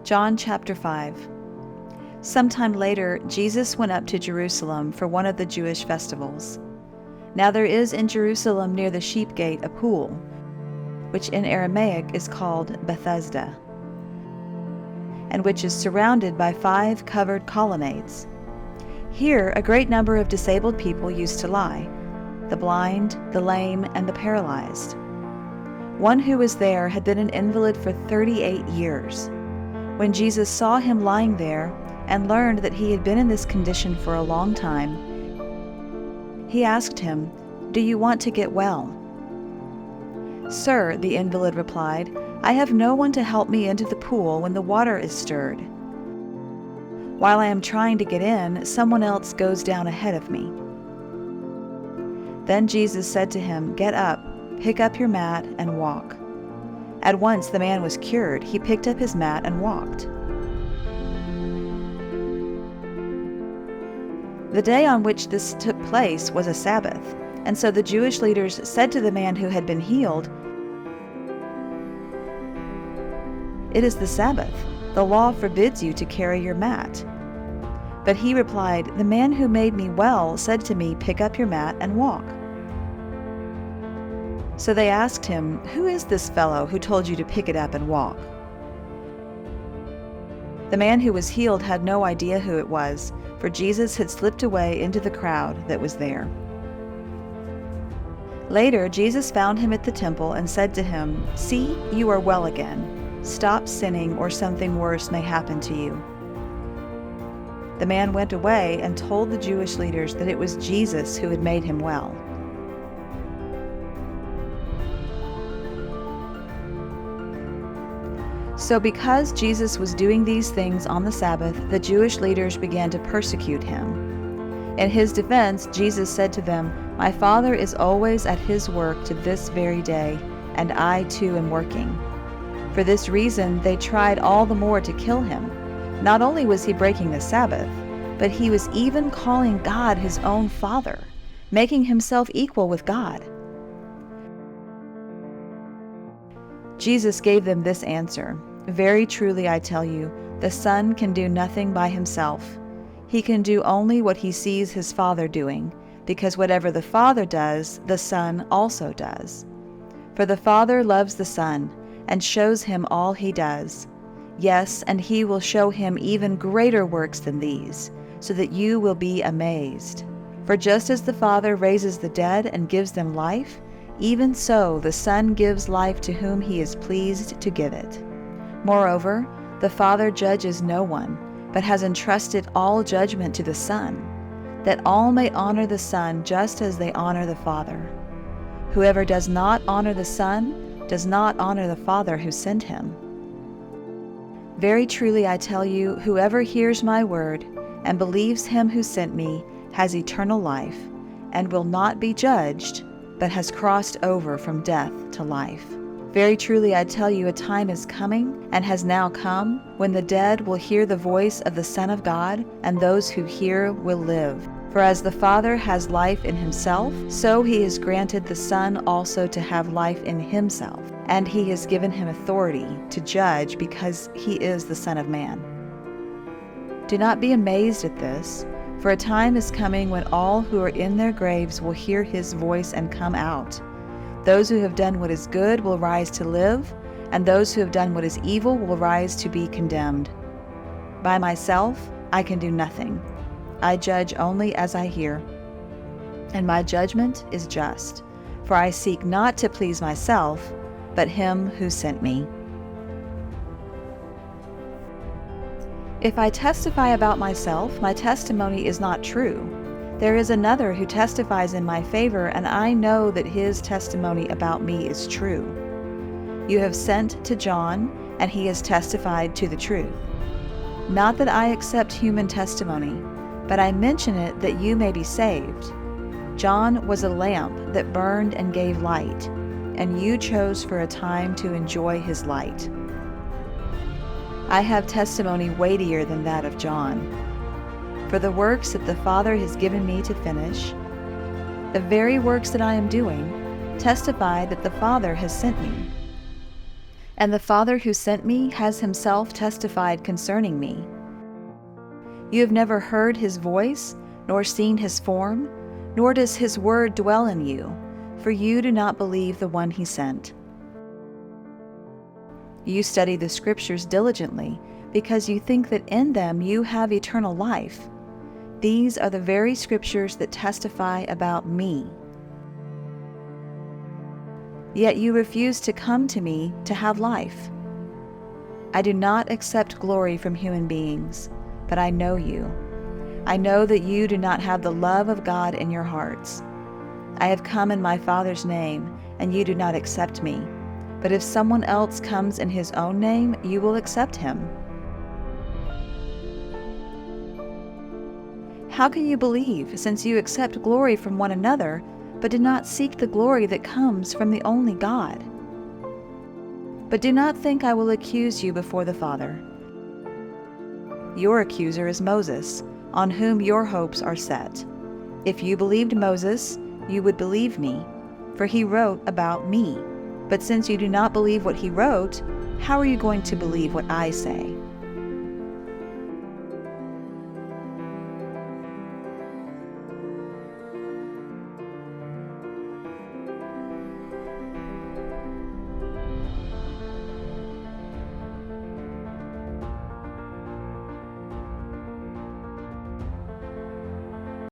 John chapter 5. Sometime later, Jesus went up to Jerusalem for one of the Jewish festivals. Now there is in Jerusalem near the sheep gate a pool, which in Aramaic is called Bethesda, and which is surrounded by 5 covered colonnades. Here a great number of disabled people used to lie, the blind, the lame, and the paralyzed. One who was there had been an invalid for 38 years. When Jesus saw him lying there and learned that he had been in this condition for a long time, he asked him, "Do you want to get well?" "Sir," the invalid replied, "I have no one to help me into the pool when the water is stirred. While I am trying to get in, someone else goes down ahead of me." Then Jesus said to him, "Get up, pick up your mat, and walk." At once the man was cured. He picked up his mat and walked. The day on which this took place was a Sabbath, and so the Jewish leaders said to the man who had been healed, "It is the Sabbath. The law forbids you to carry your mat." But he replied, "The man who made me well said to me, 'Pick up your mat and walk.'" So they asked him, "Who is this fellow who told you to pick it up and walk?" The man who was healed had no idea who it was, for Jesus had slipped away into the crowd that was there. Later, Jesus found him at the temple and said to him, "See, you are well again. Stop sinning, or something worse may happen to you." The man went away and told the Jewish leaders that it was Jesus who had made him well. So because Jesus was doing these things on the Sabbath, the Jewish leaders began to persecute him. In his defense, Jesus said to them, "My Father is always at his work to this very day, and I too am working." For this reason, they tried all the more to kill him. Not only was he breaking the Sabbath, but he was even calling God his own Father, making himself equal with God. Jesus gave them this answer, "Very truly I tell you, the Son can do nothing by himself. He can do only what he sees his Father doing, because whatever the Father does, the Son also does. For the Father loves the Son, and shows him all he does. Yes, and he will show him even greater works than these, so that you will be amazed. For just as the Father raises the dead and gives them life, even so the Son gives life to whom he is pleased to give it. Moreover, the Father judges no one, but has entrusted all judgment to the Son, that all may honor the Son just as they honor the Father. Whoever does not honor the Son does not honor the Father who sent him. Very truly I tell you, whoever hears my word and believes him who sent me has eternal life, and will not be judged, but has crossed over from death to life. Very truly I tell you, a time is coming, and has now come, when the dead will hear the voice of the Son of God, and those who hear will live. For as the Father has life in himself, so he has granted the Son also to have life in himself, and he has given him authority to judge, because he is the Son of Man. Do not be amazed at this, for a time is coming when all who are in their graves will hear his voice and come out. Those who have done what is good will rise to live, and those who have done what is evil will rise to be condemned. By myself I can do nothing. I judge only as I hear, and my judgment is just, for I seek not to please myself, but him who sent me. If I testify about myself, my testimony is not true. There is another who testifies in my favor, and I know that his testimony about me is true. You have sent to John, and he has testified to the truth. Not that I accept human testimony, but I mention it that you may be saved. John was a lamp that burned and gave light, and you chose for a time to enjoy his light. I have testimony weightier than that of John. For the works that the Father has given me to finish, the very works that I am doing, testify that the Father has sent me. and the Father who sent me has himself testified concerning me. You have never heard his voice, nor seen his form, nor does his word dwell in you, for you do not believe the one he sent. You study the Scriptures diligently, because you think that in them you have eternal life. These are the very Scriptures that testify about me. Yet you refuse to come to me to have life. I do not accept glory from human beings, but I know you. I know that you do not have the love of God in your hearts. I have come in my Father's name, and you do not accept me. But if someone else comes in his own name, you will accept him. How can you believe, since you accept glory from one another, but do not seek the glory that comes from the only God? But do not think I will accuse you before the Father. Your accuser is Moses, on whom your hopes are set. If you believed Moses, you would believe me, for he wrote about me. But since you do not believe what he wrote, how are you going to believe what I say?